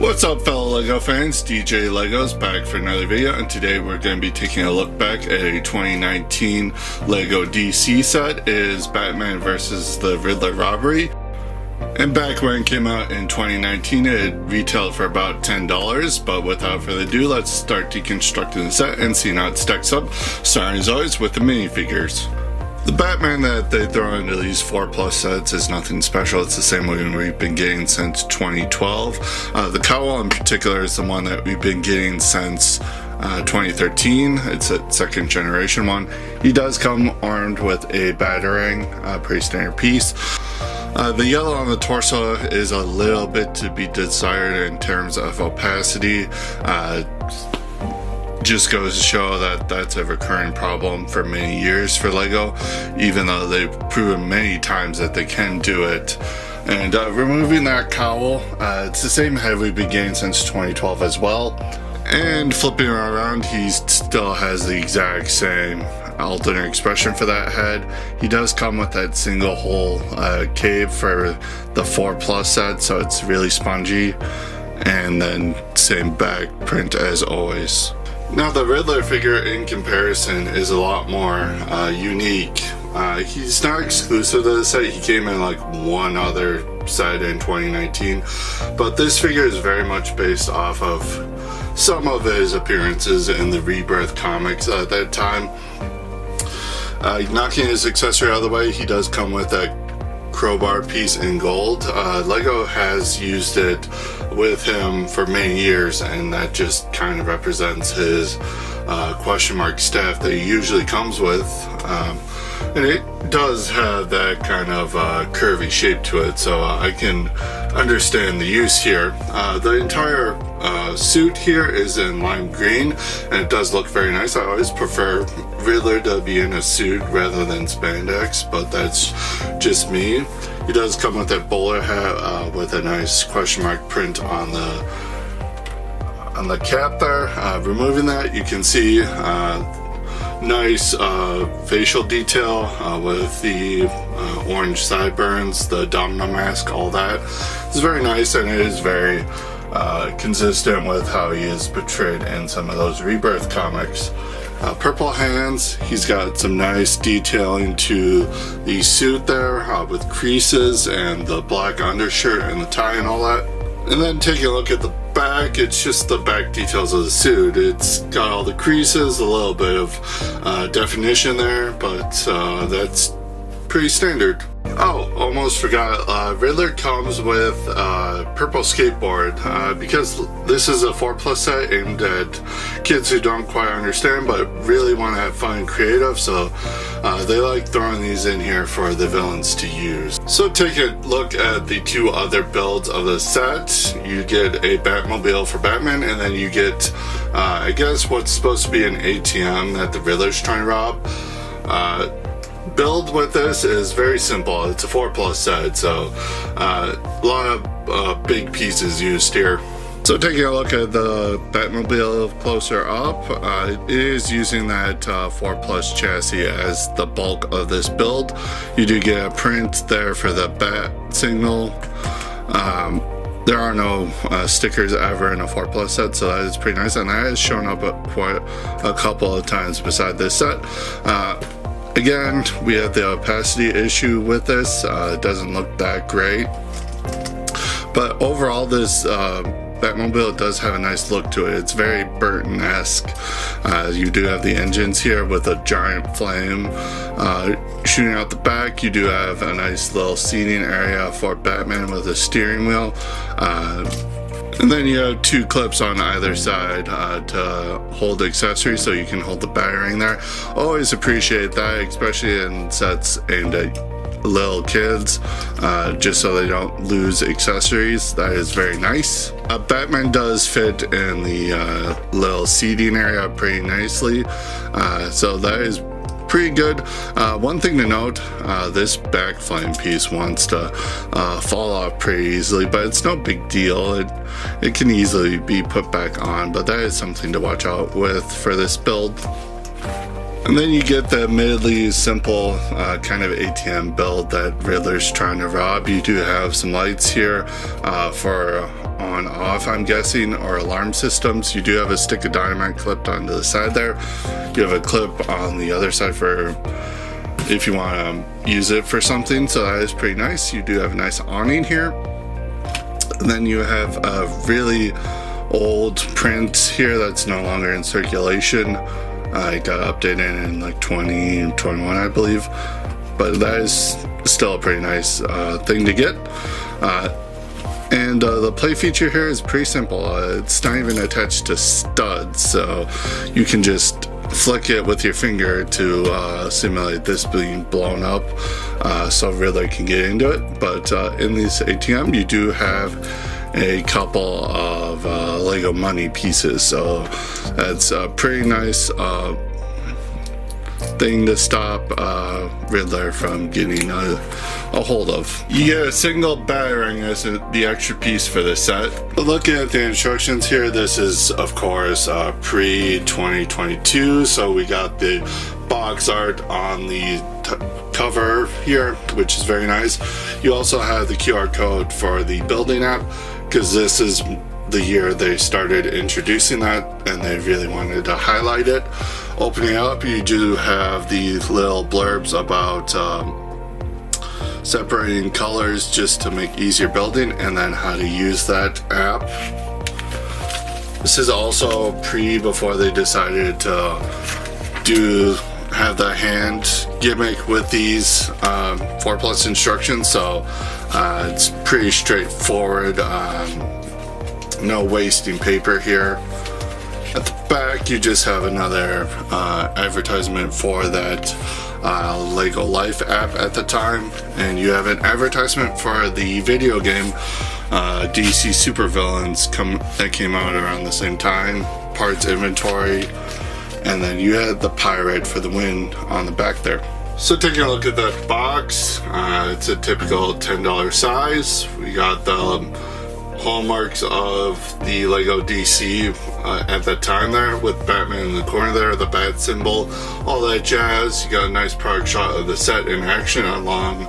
What's up, fellow LEGO fans? DJ Legos back for another video, and today we're going to be taking a look back at a 2019 LEGO DC set. It is Batman vs. the Riddler Robbery. And back when it came out in 2019, it retailed for about $10, but without further ado, let's start deconstructing the set and seeing how it stacks up, starting as always with the minifigures. The Batman that they throw into these 4+ sets is nothing special. It's the same one we've been getting since 2012. The cowl in particular is the one that we've been getting since 2013. It's a second generation one. He does come armed with a batarang, pretty standard piece. The yellow on the torso is a little bit to be desired in terms of opacity. Just goes to show that that's a recurring problem for many years for LEGO, even though they've proven many times that they can do it. And removing that cowl, it's the same head we've been getting since 2012 as well. And flipping around, he still has the exact same alternate expression for that head. He does come with that single hole cave for the 4+ set, so it's really spongy. And then same back print as always. Now the Riddler figure in comparison is a lot more unique. He's not exclusive to the set. He came in like one other set in 2019, but this figure is very much based off of some of his appearances in the Rebirth comics at that time. Knocking his accessory out of the way, he does come with that crowbar piece in gold. LEGO has used it with him for many years, and that just kind of represents his question mark staff that he usually comes with. And it does have that kind of curvy shape to it, so I can understand the use here. The entire suit here is in lime green, and it does look very nice. I always prefer Riddler to be in a suit rather than spandex, but that's just me. He does come with that bowler hat with a nice question mark print on the cap there. Removing that, you can see nice facial detail with the orange sideburns, the domino mask, all that. It's very nice, and it is very consistent with how he is portrayed in some of those Rebirth comics. Purple hands, he's got some nice detailing to the suit there with creases and the black undershirt and the tie and all that. And then taking a look at the back, it's just the back details of the suit. It's got all the creases, a little bit of definition there, but that's pretty standard. Oh, almost forgot, Riddler comes with purple skateboard, because this is a 4+ set aimed at kids who don't quite understand but really want to have fun and creative, so they like throwing these in here for the villains to use. So take a look at the two other builds of the set. You get a Batmobile for Batman, and then you get, I guess what's supposed to be an ATM that the Riddler's trying to rob. Build with this is very simple. It's a 4+ set, so a lot of big pieces used here. So taking a look at the Batmobile closer up, it is using that 4+ chassis as the bulk of this build. You do get a print there for the bat signal. There are no stickers ever in a 4+ set, so that is pretty nice, and that has shown up quite a couple of times beside this set. Again, we have the opacity issue with this. It doesn't look that great, but overall this Batmobile does have a nice look to it. It's very Burton-esque. You do have the engines here with a giant flame shooting out the back. You do have a nice little seating area for Batman with a steering wheel. And then you have two clips on either side to hold accessories, so you can hold the batarang there. Always appreciate that, especially in sets aimed at little kids, just so they don't lose accessories. That is very nice. Batman does fit in the little seating area pretty nicely, so that is pretty good. One thing to note, this back flame piece wants to fall off pretty easily, but it's no big deal. It can easily be put back on, but that is something to watch out with for this build. And then you get the admittedly simple kind of ATM build that Riddler's trying to rob. You do have some lights here for on off, I'm guessing, or alarm systems. You do have a stick of dynamite clipped onto the side there. You have a clip on the other side for if you want to use it for something, so that is pretty nice. You do have a nice awning here. And then you have a really old print here that's no longer in circulation. It got updated in like 2021, I believe. But that is still a pretty nice thing to get. And the play feature here is pretty simple. It's not even attached to studs, so you can just flick it with your finger to simulate this being blown up, so Riddler can get into it. But in this ATM, you do have a couple of Lego money pieces, so that's a pretty nice thing to stop Riddler from getting a hold of. You get a single battering as the extra piece for the set. Looking at the instructions here, this is of course pre-2022, so we got the box art on the cover here, which is very nice. You also have the QR code for the building app, because this is the year they started introducing that and they really wanted to highlight it. Opening up, you do have the little blurbs about separating colors just to make easier building, and then how to use that app. This is also before they decided to have the hand gimmick with these 4+ instructions, so it's pretty straightforward. No wasting paper here. At the back, you just have another advertisement for that Lego Life app at the time, and you have an advertisement for the video game DC Supervillains that came out around the same time, parts inventory, and then you had the pirate for the win on the back there. So taking a look at that box, it's a typical $10 size. We got the hallmarks of the Lego DC at that time there, with Batman in the corner there, the bat symbol, all that jazz. You got a nice product shot of the set in action along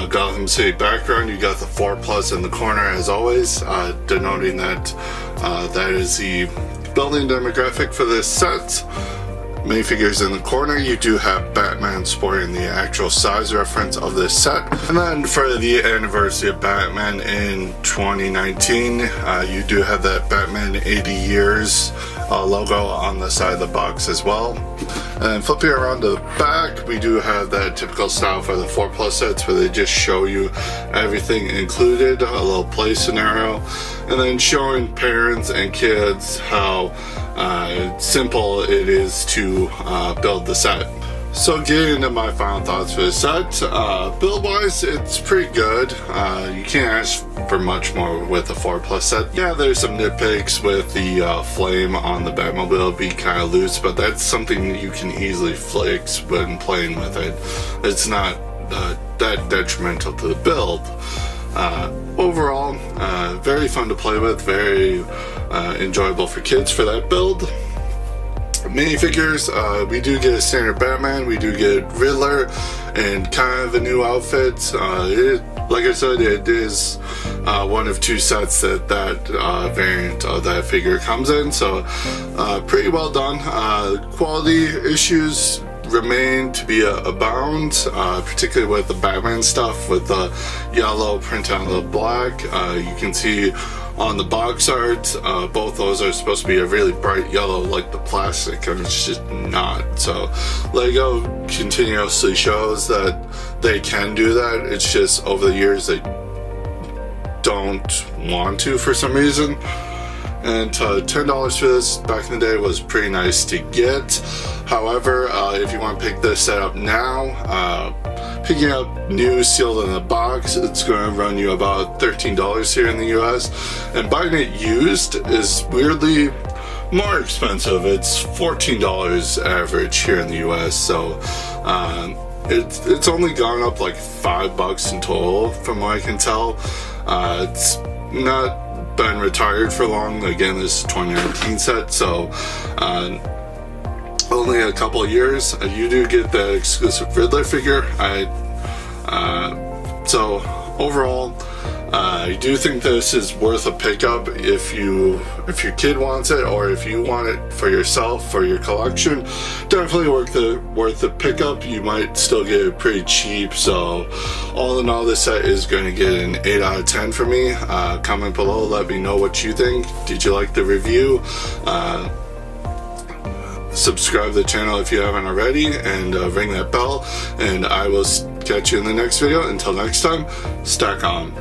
Gotham City background. You got the 4+ in the corner as always, denoting that that is the building demographic for this set. Minifigures in the corner. You do have Batman sporting the actual size reference of this set. And then for the anniversary of Batman in 2019, you do have that Batman 80 years logo on the side of the box as well. And then flipping around to the back, we do have that typical style for the 4+ sets where they just show you everything included, a little play scenario, and then showing parents and kids how simple it is to build the set. So getting into my final thoughts for the set, build wise, it's pretty good. You can't ask for much more with a 4+ set. Yeah, there's some nitpicks with the flame on the Batmobile being kind of loose, but that's something you can easily fix when playing with it. It's not that detrimental to the build. Overall, very fun to play with, very enjoyable for kids for that build. Minifigures, we do get a standard Batman, we do get Riddler, and kind of a new outfit. Like I said, it is one of 2 sets that variant of that figure comes in, so pretty well done. Quality issues remain to be abound, particularly with the Batman stuff, with the yellow print on the black. You can see on the box art, both those are supposed to be a really bright yellow like the plastic, and it's just not. So Lego continuously shows that they can do that. It's just over the years they don't want to for some reason. And $10 for this back in the day was pretty nice to get. However, if you want to pick this set up now, picking up new sealed in the box, it's going to run you about $13 here in the US, and buying it used is weirdly more expensive. It's $14 average here in the US, so it's only gone up like $5 in total from what I can tell. It's not been retired for long. Again, this is 2019 set, so only a couple of years. You do get the exclusive Riddler figure. So overall, I do think this is worth a pickup if your kid wants it, or if you want it for yourself, for your collection. Definitely worth the pickup. You might still get it pretty cheap. So all in all, this set is going to get an 8 out of 10 for me. Comment below, let me know what you think. Did you like the review? Subscribe to the channel if you haven't already, and ring that bell, and I will catch you in the next video. Until next time, stack on.